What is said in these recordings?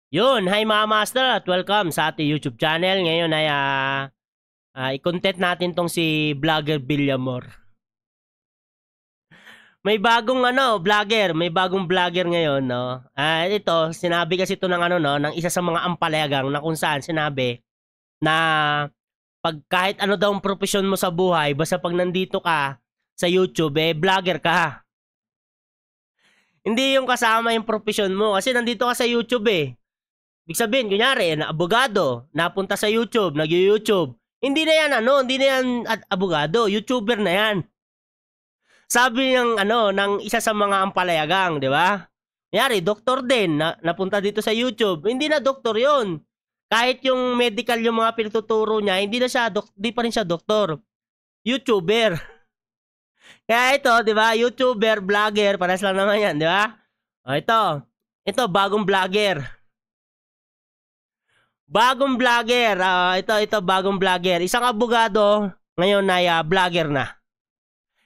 Yun, hi mga master at welcome sa ating YouTube channel. Ngayon ay i-content natin tong si Vlogger Villamor. May bagong may bagong vlogger ngayon, no. Ito, sinabi kasi ito ng ng isa sa mga ampalayagang na kung saan sinabi na pag kahit ano daw ang profesyon mo sa buhay, basta pag nandito ka sa YouTube, vlogger ka. Hindi yung kasama yung profesyon mo kasi nandito ka sa YouTube Ibig sabihin, kunyari, na abogado, napunta sa YouTube, nag-YouTube. Hindi na yan, hindi na yan abogado, YouTuber na yan. Sabi ng isa sa mga ampalayagang, di ba? Kunyari, doktor din, napunta dito sa YouTube. Hindi na doktor yon. Kahit yung medical, yung mga pinatuturo niya, hindi pa rin siya doktor. YouTuber. Kaya ito, di ba? YouTuber, vlogger, pares lang naman yan, di ba? Ito, bagong vlogger. Bagong vlogger. Ito bagong vlogger. Isang abogado, ngayon ay vlogger na.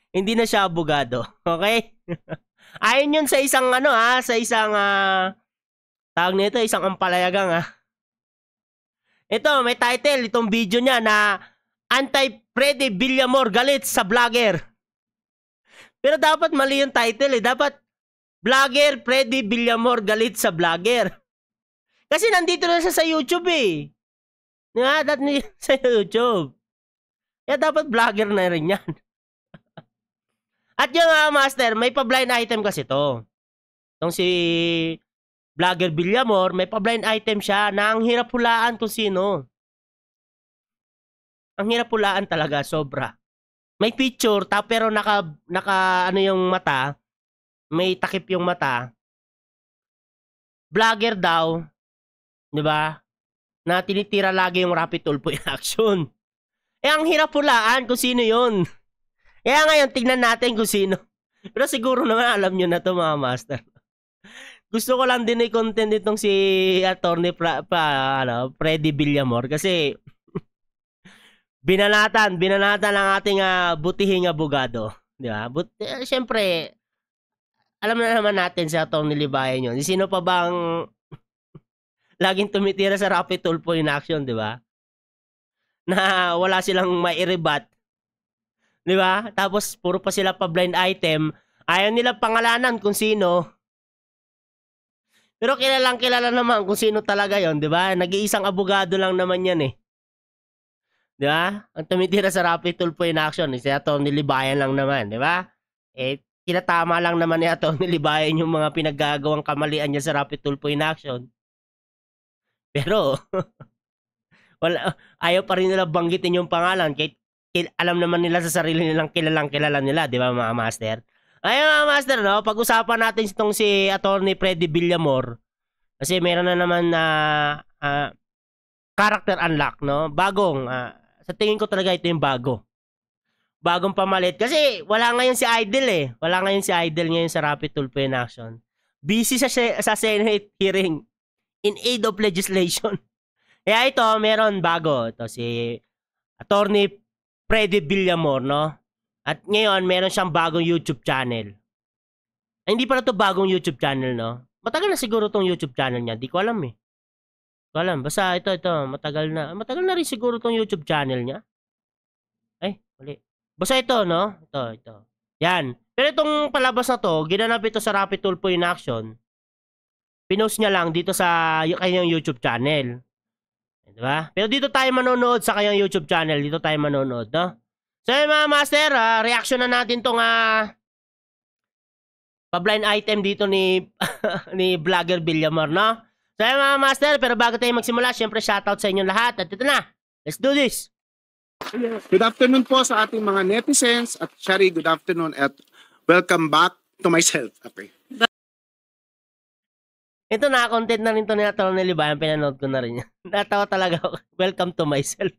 Hindi na siya abogado. Okay? Ayon yun sa isang sa isang tawag nito, isang ampalayagang Ito, may title itong video niya na Anti-Freddy Villamor galit sa vlogger. Pero dapat mali yung title Dapat vlogger Freddy Villamor galit sa vlogger. Kasi nandito na siya sa YouTube sa YouTube. Kaya dapat vlogger na rin yan. At yung master, may pa-blind item kasi to. Itong si Vlogger Villamor, may pa-blind item siya na ang hirap hulaan kung sino. Ang hirap hulaan talaga, sobra. May picture, pero naka yung mata, may takip yung mata. Vlogger daw, di ba? Na tinitira lagi yung Rapid Tulfo in action. Ang hirap hulaan kung sino yun. Kaya ngayon, tingnan natin kung sino. Pero siguro naman alam nyo na to mga master. Gusto ko lang din i-content itong si Attorney Freddy Villamor kasi binanatan ang ating butihing abogado. Di ba? Siyempre, alam na naman natin si Attorney Libayan yun. Sino pa bang laging tumitira sa Rapid Tulfo in action, di ba? Na wala silang mai-rebat. Di ba? Tapos puro pa sila pa blind item. Ayaw nila pangalanan kung sino. Pero kilala naman kung sino talaga yon, di ba? Nag-iisang abogado lang naman yan Di ba? Ang tumitira sa Rapid Tulfo in action, si Attorney Libayan lang naman, di ba? Kinatama lang naman ni Attorney Libayan yung mga pinaggagawang kamalian niya sa Rapid Tulfo in action. Pero ayaw pa rin nila banggitin yung pangalan kahit alam naman nila sa sarili nilang kilala nila, di ba mga master? Ayun mga master, no? Pag-usapan natin itong si Attorney Freddy Villamor kasi meron na naman na character unlock, no? Bagong, sa tingin ko talaga ito yung bagong pamalit kasi wala ngayon si Idol wala ngayon si Idol ngayon sa Rapid Tulfo in action. Busy sa Senate hearing in aid of legislation. Kaya ito, meron bago. Ito si Attorney Freddy Villamor, no? At ngayon, meron siyang bagong YouTube channel. Hindi pa na to bagong YouTube channel, no? Matagal na siguro tong YouTube channel niya. Di ko alam Di ko alam. Basta ito, matagal na. Matagal na rin siguro tong YouTube channel niya. Mali. Basta ito, no? Ito. Yan. Pero itong palabas na to, ginanap ito sa Rapid Tulfo in action. Pinost niya lang dito sa kanyang YouTube channel. Diba? Pero dito tayo manonood sa kanyang YouTube channel. Dito tayo manonood, no? So, mga master, reaction na natin tong pa-blind item dito ni ni Vlogger Villamor, no? So, mga master, pero bago tayo magsimula, syempre shoutout sa inyong lahat. At ito na, let's do this! Good afternoon po sa ating mga netizens at Shari, good afternoon at welcome back to myself. Okay. Ito na, content na rin ito ni Attorney Libayan, pinanood ko na rin yan. Natawa talaga ako. Welcome to myself.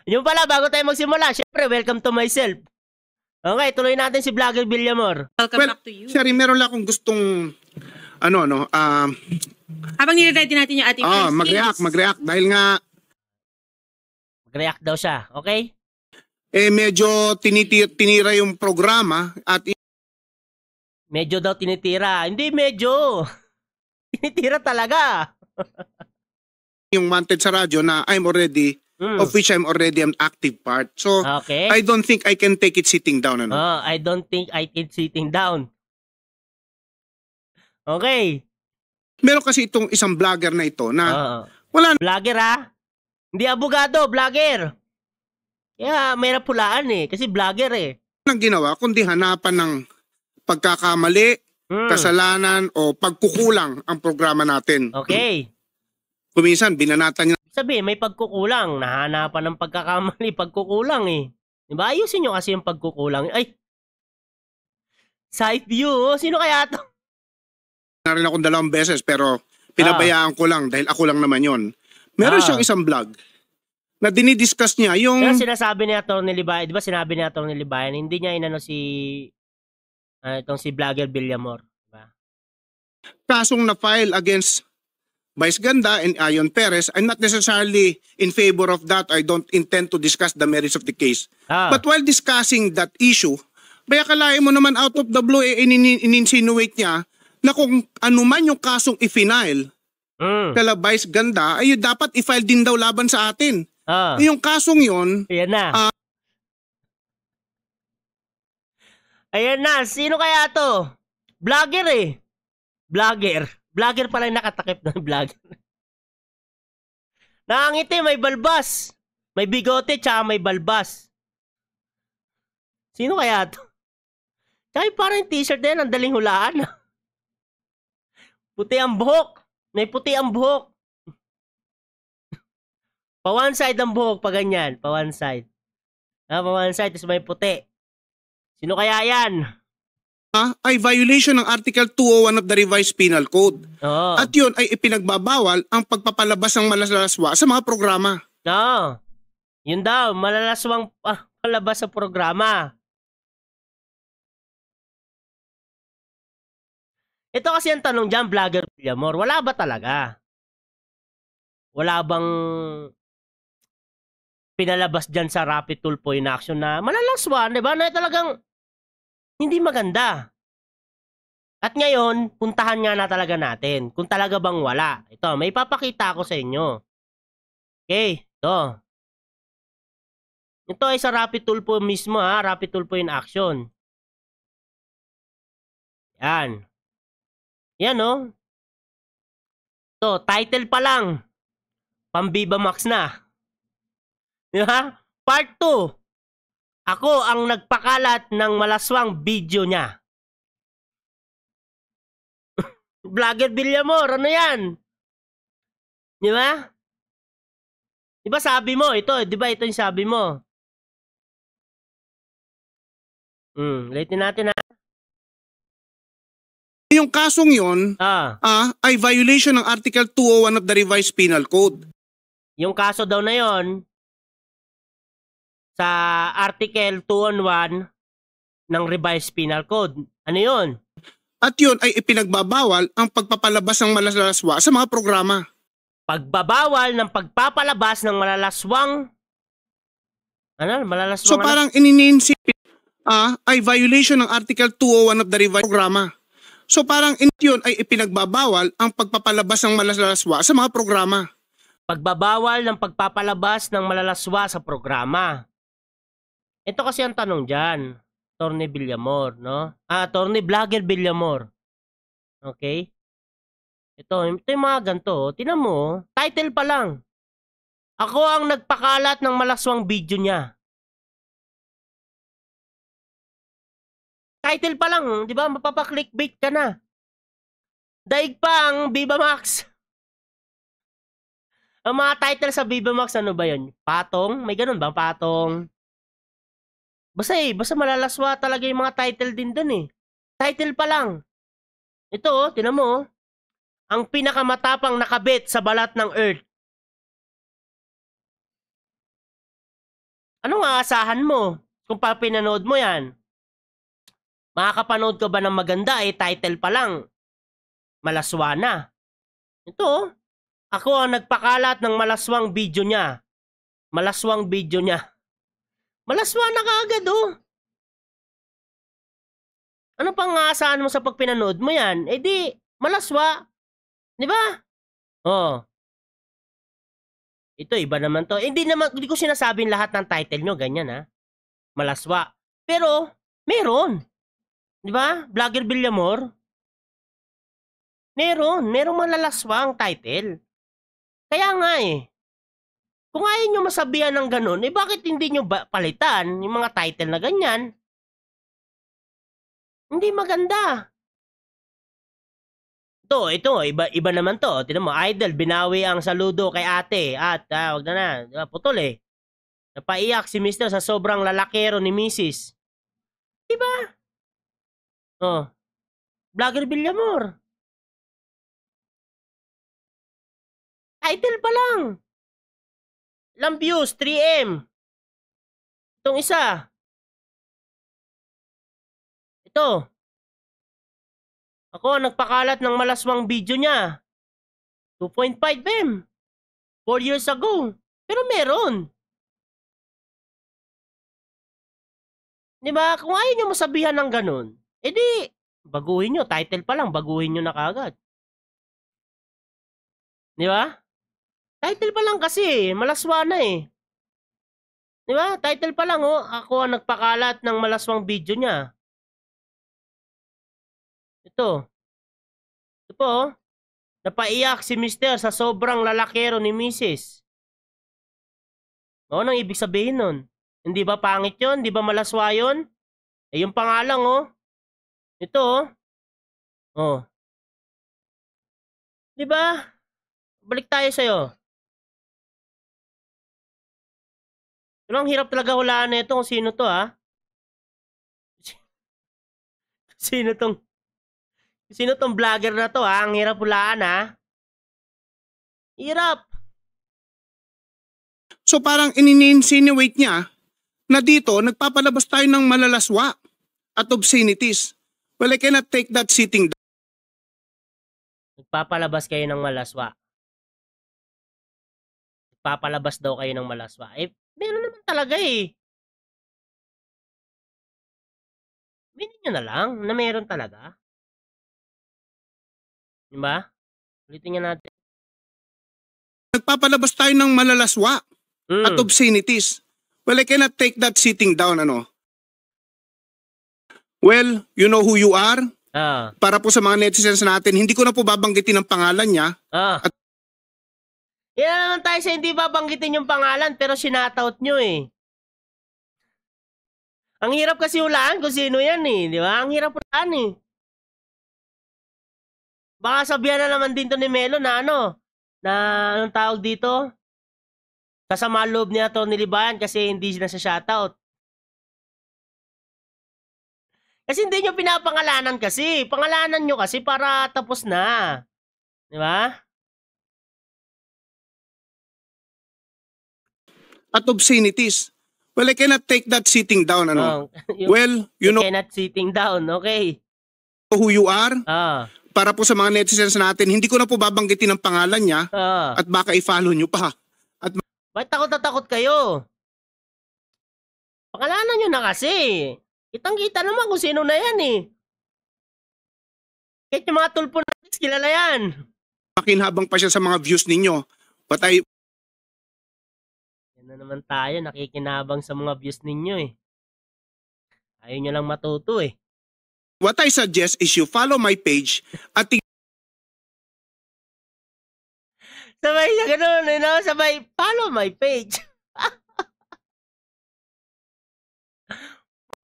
Yung pala, bago tayo magsimula, syempre, welcome to myself. Okay, tuloy natin si Vlogger Villamor. Welcome back to you. Shari, meron lang akong gustong, habang nire-ready natin yung ating mag-react. Dahil nga, mag-react daw siya, okay? Medyo tinira yung programa at medyo daw tinitira. Hindi medyo. Tinitira talaga. Yung wanted sa radyo na of which I'm already an active part. So, Okay. I don't think I can take it sitting down. Ano? I don't think I can sitting down. Okay. Meron kasi itong isang vlogger na ito na wala Vlogger Hindi abogado, vlogger. Kaya may napulaan kasi vlogger nang ginawa kundi hanapan ng pagkakamali, kasalanan o pagkukulang ang programa natin. Okay. Kuminsan, binanatan niya. Sabi, may pagkukulang. Nahanapan ng pagkakamali, pagkukulang Diba? Ayusin nyo kasi yung pagkukulang. Ay! Side view. Sino kaya to? Na rin akong 2 beses pero pinabayaan ko lang dahil ako lang naman yon. Meron siyang isang vlog na dinidiscuss niya yung... Pero sinasabi ni Atty. Libayan, di ba sinabi ni Atty. Libayan, hindi niya inano itong si Vlogger Villamor. Diba? Kasong na-file against Vice Ganda and Ayon Perez. I'm not necessarily in favor of that. I don't intend to discuss the merits of the case. But while discussing that issue, baya kalahin mo naman out of the blue, in-insinuate niya na kung ano man yung kasong i-file kala Vice Ganda, ay dapat i-file din daw laban sa atin. Yung kasong yon, ayan na. Ayan na. Sino kaya to? Vlogger Vlogger. Vlogger pala yung nakatakip ng vlogger. Nakangiti, may balbas. May bigote, tsaka may balbas. Sino kaya to? Tsaka parang yung t-shirt na yan, ang daling hulaan. Puti ang buhok. May puti ang buhok. Pa one side ang buhok, pa ganyan. Pa one side. Pa one side, tapos may puti. Sino kaya yan? Ay violation ng Article 201 of the Revised Penal Code. At yun ay ipinagbabawal ang pagpapalabas ng malalaswa sa mga programa. Yun daw, malalaswang palabas sa programa. Ito kasi ang tanong dyan, Vlogger Villamor, wala ba talaga? Wala bang pinalabas dyan sa Rapid Tulfo in Action na malalaswa, di ba? Na talagang hindi maganda. At ngayon, puntahan nga na talaga natin kung talaga bang wala. Ito, may papakita ako sa inyo. Okay, ito. Ito ay sa Rapid Tulfo mismo Rapid Tulfo in Action. Yan. Yan Ito, title pa lang. Pambiba Max na. Diba? Part 2. Ako ang nagpakalat ng malaswang video niya. Vlogger Villamor, ano yan? Di ba? Di ba sabi mo, ito, di ba ito yung sabi mo? Ulitin natin Yung kasong yon ay violation ng Article 201 of the Revised Penal Code. Yung kaso daw na yon sa Article 201 ng Revised Penal Code. Ano yun? At yun ay ipinagbabawal ang pagpapalabas ng malalaswa sa mga programa. Pagbabawal ng pagpapalabas ng malalaswang malalaswang So parang ininisip ay violation ng Article 201 of the Revised Programa. So parang yun ay ipinagbabawal ang pagpapalabas ng malalaswa sa mga programa. Pagbabawal ng pagpapalabas ng malalaswa sa programa. Ito kasi ang tanong dyan, Atty. Villamor, no? Atty. Vlogger Villamor. Okay? Ito yung mga ganito. Tingnan mo, title pa lang. Ako ang nagpakalat ng malaswang video niya. Title pa lang, di ba? Mapapa-clickbait ka na. Daig pa ang Viva Max. Ang mga title sa Viva Max, ano ba yun? Patong? May ganun ba? Patong? Basta malalaswa talaga yung mga title din dun Title pa lang. Ito tinan mo ang pinakamatapang nakabit sa balat ng Earth. Anong aasahan mo kung pinanood mo yan? Makakapanood ka ba ng maganda title pa lang. Malaswa na. Ito ako ang nagpakalat ng malaswang video niya. Malaswang video niya. Malaswa na kaagad Ano pang aasahan mo sa pagpinanood mo yan? Di, malaswa. Di ba? Oh. Ito, iba naman to. Hindi ko sinasabing lahat ng title nyo, ganyan ha. Malaswa. Pero, meron. Di ba? Vlogger Villamor. Merong malalaswa ang title. Kaya nga eh. Kung ayaw nyo masabihan ng ganun, bakit hindi nyo palitan yung mga title na ganyan? Hindi maganda. Ito, iba naman to. Tignan mo, Idol, binawi ang saludo kay ate. At, wag na. Putol eh. Napaiyak si Mr. sa sobrang lalakero ni Mrs. Diba? Oh. Vlogger Villamor. Title pa lang. Ilang views? 3M. Itong isa. Ito. Ako nagpakalat ng malaswang video niya. 2.5M. 4 years ago. Pero meron. Diba? Kung ayaw nyo masabihan ng ganun, edi, baguhin nyo. Title pa lang, baguhin nyo na kagad. Diba? Title pa lang kasi, malaswa na eh. Diba? Title pa lang oh, ako ang nagpakalat ng malaswang video niya. Ito. Ito po oh. Napaiyak si Mr. sa sobrang lalakero ni Mrs. Ano nang ibig sabihin nun? Hindi ba pangit yun? Hindi ba malaswa yun? Eh yung pangalang oh. Ito oh. Oh. Diba? Balik tayo sa'yo. Pero ang hirap talaga hulaan na ito kung sino to ha. Sino tong vlogger na to ha? Ang hirap hulaan ha. Hirap. So parang in-insinuate niya na dito nagpapalabas tayo ng malalaswa at obscenities. Well, I cannot take that sitting down. Nagpapalabas kayo ng malaswa. Nagpapalabas daw kayo ng malaswa. Eh, meron naman talaga eh. Binin nyo na lang na meron talaga. Diba? Ulitin nga natin. Nagpapalabas tayo ng malalaswa at obscenities. Well, I cannot take that sitting down, ano. Well, you know who you are. Para po sa mga netizens natin, hindi ko na po babanggitin ang pangalan niya. At yan naman tayo sa hindi babanggitin yung pangalan, pero sinataut nyo eh. Ang hirap kasi hulaan kung sino yan eh. Di ba? Ang hirap hulaan eh. Baka sabihan na naman din to ni Melo na ano, na anong tawag dito? Kasama loob niya to nilibayan kasi hindi na siya shoutout. Kasi hindi nyo pinapangalanan kasi. Pangalanan nyo kasi para tapos na. Di ba? At obscenities. Well, I cannot take that sitting down, ano. Well, you know. Cannot sitting down, okay. Who you are. Para po sa mga netizens natin, hindi ko na po babanggitin ang pangalan niya. At baka i-follow nyo pa. At bakit takot na takot kayo? Pangalanan nyo na kasi. Kitang-kita naman kung sino na yan eh. Kahit yung mga tulpo natin, kilala yan. Makinhabang pa siya sa mga views ninyo. But I... Yan na naman tayo, nakikinabang sa mga views ninyo eh. Ayaw nyo lang matuto eh. What I suggest is you follow my page at sabay siya ganun, you know? Sabay, follow my page.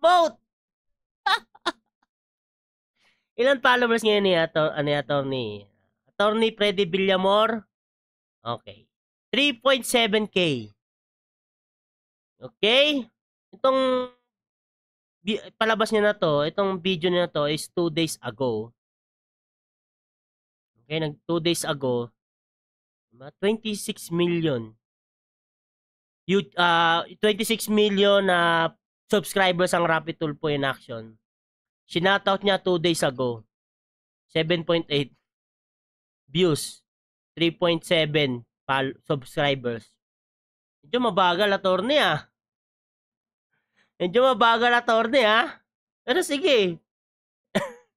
Vote! Ilan followers ngayon ni Attorney? Attorney Freddy Villamor? Okay. 3.7K. Okay? Itong palabas niya na to, itong video niya na to is 2 days ago. Okay, 2 days ago, 26 million. 26 million na subscribers ang Rapid Tulfo in Action. Shoutout niya 2 days ago. 7.8 views. 3.7 subscribers. Medyo mabagal attorney ah. Medyo mabagal attorney ah. Pero sige.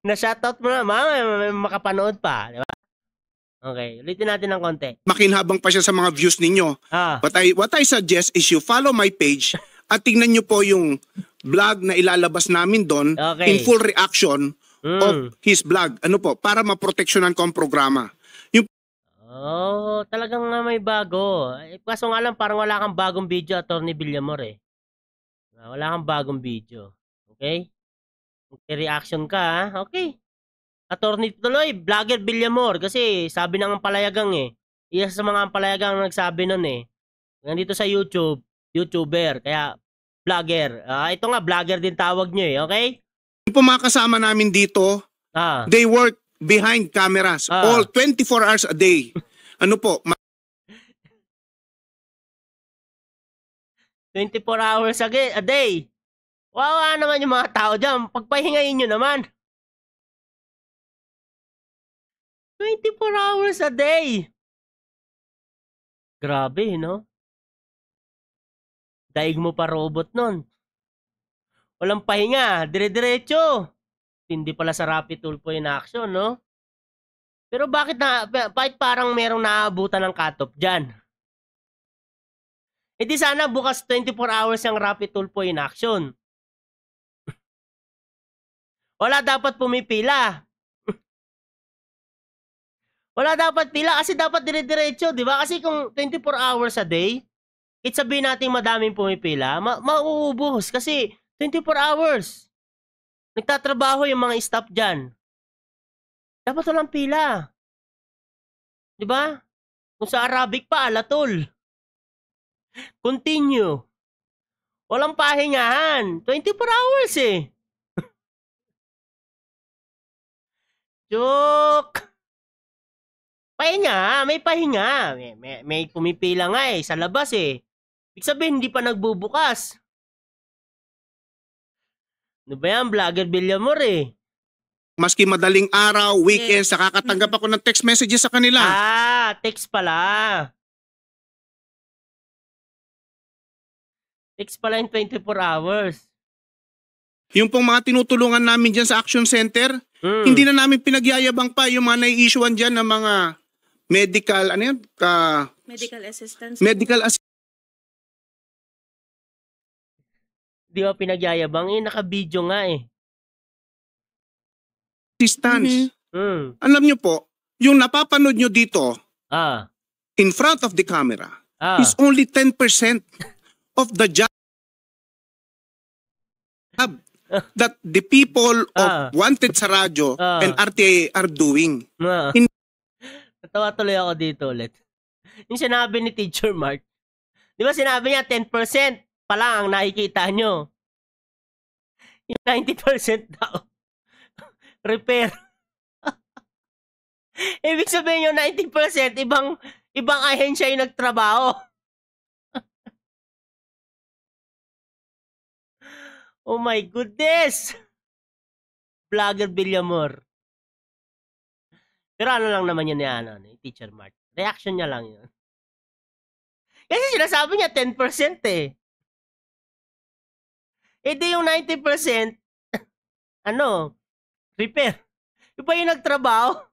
Na-shoutout mo na, makapanood pa. Diba? Okay, ulitin natin ng konti. Makinhabang pa siya sa mga views ninyo. What I suggest is you follow my page at tingnan nyo po yung vlog na ilalabas namin doon in full reaction of his vlog. Ano po, para maproteksyonan ko ang programa. Talagang may bago. Kaso nga lang, parang wala kang bagong video, Attorney Villamor eh. Wala kang bagong video. Okay? Reaction ka, ha? Okay. Attorney tuloy, vlogger Villamor. Kasi sabi ng palayagang eh. Isa sa mga palayagang nagsabi nun eh. Nandito sa YouTube, YouTuber. Kaya, vlogger. Ito nga, vlogger din tawag nyo eh. Okay? Yung mga kasama namin dito, they work behind cameras. All 24 hours a day. Ano po? 24 hours a day. Wawa naman yung mga tao dyan. Pagpahingayin nyo naman. 24 hours a day. Grabe, no? Daig mo pa robot nun. Walang pahinga. Dire-diretso. Hindi pala sa Rapid Tulfo in action, no? Pero bakit parang merong naabutan ng cut-off dyan? Di sana bukas 24 hours yung Rapid Tulfo in action. Wala dapat pumipila. Wala dapat pila kasi dapat dire-diretso, di ba? Kasi kung 24 hours a day, kahit sabihin natin madaming pumipila, mauubos kasi 24 hours. Nagtatrabaho yung mga staff dyan. Dapat walang pila. Di ba? Kung sa Arabic pa, alatol. Continue. Walang pahingahan. 24 hours eh. Joke. Pahinga, may pahinga. May pumipila nga eh, sa labas eh. Ibig sabihin, hindi pa nagbubukas. Ano ba yan, vlogger Villamor eh? Maski madaling araw, weekends, nakakatanggap ako ng text messages sa kanila. Text pala. Text pala in 24 hours. Yung pong mga tinutulungan namin dyan sa Action Center, hindi na namin pinagyayabang pa yung mga nai-issuean dyan ng mga medical, medical assistance. Medical assistance. Di ba pinagyayabang? Naka-video nga eh. Assistance. Alam nyo po, yung napapanood nyo dito, in front of the camera, is only 10% of the job that the people of Wanted sa radyo and RTA are doing. Natawa tuloy ako dito ulit. Yung sinabi ni Teacher Mark, di ba sinabi niya 10% pa lang ang nakikita nyo. Yung 90% daw. Repair. Ibig sabihin yung 90%, ibang ahensya yung nagtrabaho. Oh my goodness! Vlogger Villamor. Pero ano lang naman yun ni Teacher Mark. Reaction niya lang yun. Kasi sinasabi niya 10% eh. Di yung 90%, repair. Iba yung nagtrabaho.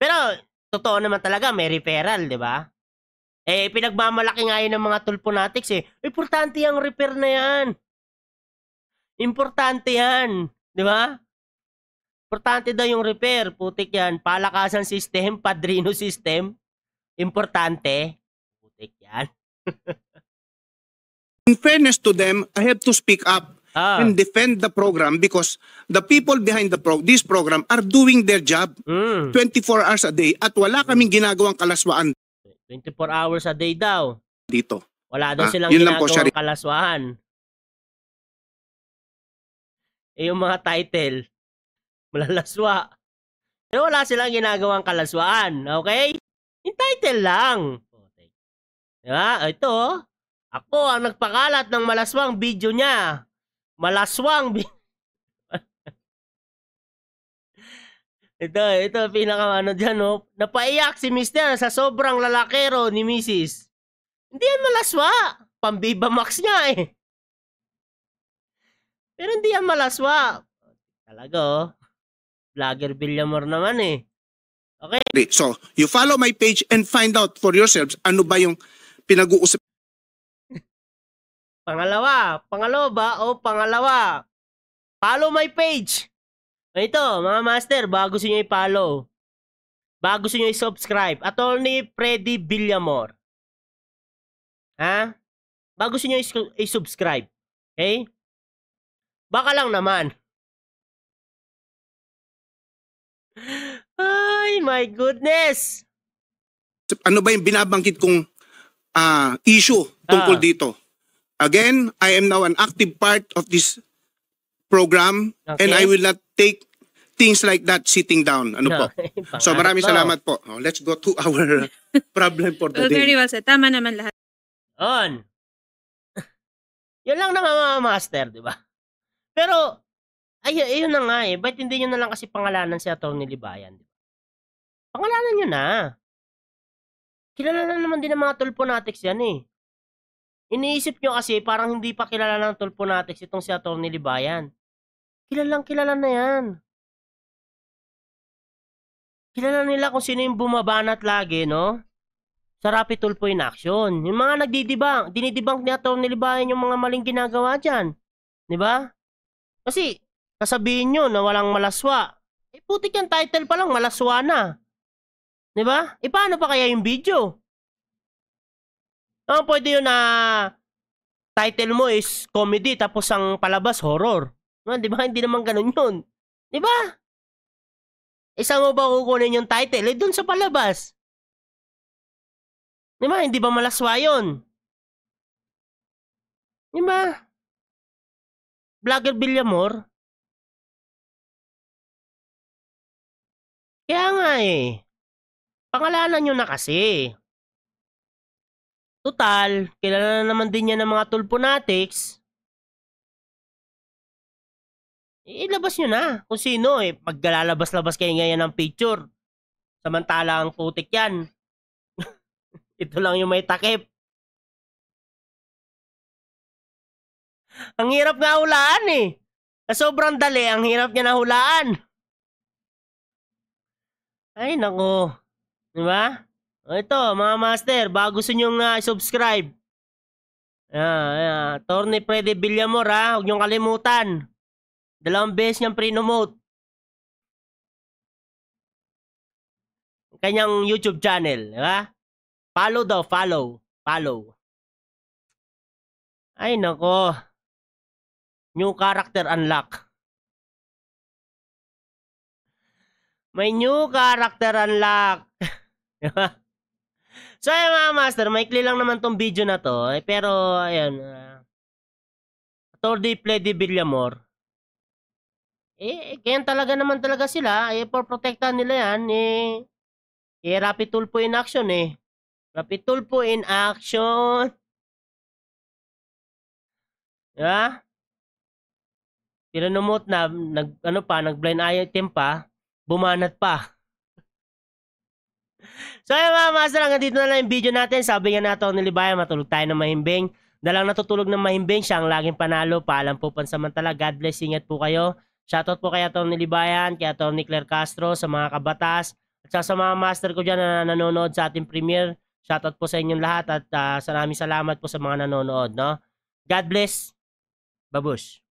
Pero, totoo naman talaga, may referral, di ba? Pinagmamalaki nga yun ng mga tulponatics eh. Importante yung repair na yan. Importante yan. Di ba? Importante daw yung repair. Putik yan. Palakasan system, padrino system. Importante. Putik yan. In fairness to them, I have to speak up and defend the program because the people behind this program are doing their job 24 hours a day at wala kaming ginagawang kalaswaan. 24 hours a day daw. Dito. Wala daw silang ginagawang kalaswaan. Yung mga title, malalaswa. Pero wala silang ginagawang kalaswaan. Okay? Yung title lang. Diba? Ito, ako ang nagpakalat ng malaswang video niya. Malaswang Ito, pinaka dyan, no? Napaiyak si Mr. sa sobrang lalakero ni Mrs. Hindi yan malaswa. Pambiba Max niya eh. Pero hindi yan malaswa. Talaga, oh. Vlogger Villamor naman eh. Okay. So, you follow my page and find out for yourselves ano ba yung pinag-uusap. Pangalawa ba o pangalawa? Follow my page. Ito, mga master, bago gusto nyo i-follow. Bago gusto nyo i-subscribe. Attorney Freddy Villamor. Ha? Bago gusto nyo i-subscribe. Okay? Baka lang naman. Ay, my goodness. Ano ba yung binabangkit kong issue tungkol dito? Again, I am now an active part of this program and I will not take things like that sitting down. Ano po? So maraming salamat po. Let's go to our problem for today. Very well said. Tama naman lahat. On. Yun lang naman mga master, di ba? Pero, ayun na nga eh. Ba't hindi nyo na lang kasi pangalanan si Atty. Libayan? Di ba? Pangalanan nyo na. Kilala na naman din ng mga Tulfonatics yan eh. Iniisip nyo kasi parang hindi pa kilala ng Tulfonatics itong si Atty. Libayan. Kilala na yan. Kilala nila kung sino yung bumabanat lagi, no? Sa Rapid Tulfo in Action. Yung mga dinidibang ni Atty. Libayan yung mga maling ginagawa dyan. Di ba? Kasi, sasabihin nyo na walang malaswa. Eh, putik yung title pa lang, malaswa na. Di ba? E, paano pa kaya yung video? Pwede yun na title mo is comedy tapos ang palabas horror. Di ba? Hindi naman ganun yun. Di ba? Isa mo ba kukunin yung title? Eh, dun sa palabas. Di ba? Hindi ba malaswa yun? Di ba? Vlogger Villamor? Kaya nga eh. Pangalanan nyo na kasi. Total, kilala na naman din yan ng mga Tulfonatics. Ilabas nyo na kung sino eh. Maglalabas-labas kayo ngayon ng picture. Samantalang putik yan. Ito lang yung may takip. Ang hirap nga hulaan eh. Sobrang dali, ang hirap niya na hulaan. Ay, nako. Diba? Ito, mga master, bago gusto nyong subscribe. Atty. Freddy Villamor ha, huwag nyong kalimutan. 2 beses niyang pre-nomote. Kanyang YouTube channel, diba? Follow daw, follow. Ay, nako. New character unlock. May new character unlock. So, ayun mga master, maikli lang naman tong video na to. Pero, ayun. Atty. Freddy Villamor. Kaya talaga naman talaga sila. For protektahan nila yan. Rapid Tulfo in Action eh. Rapid Tulfo in Action. Diba? Pinanumot na, nag-blind item pa. Bumanat pa. So ayun mga master, hanggang dito na lang yung video natin. Sabi nga natin ni Libayan, matulog tayo ng mahimbing. Dalang natutulog ng mahimbing, siya ang laging panalo. Paalam po pansamantala. God bless, ingat po kayo. Shoutout po kay Atty. Libayan, kay Atty. Claire Castro, sa mga kabatas. At sa mga master ko dyan na nanonood sa ating premiere. Shoutout po sa inyong lahat at maraming salamat po sa mga nanonood. No? God bless. Babush.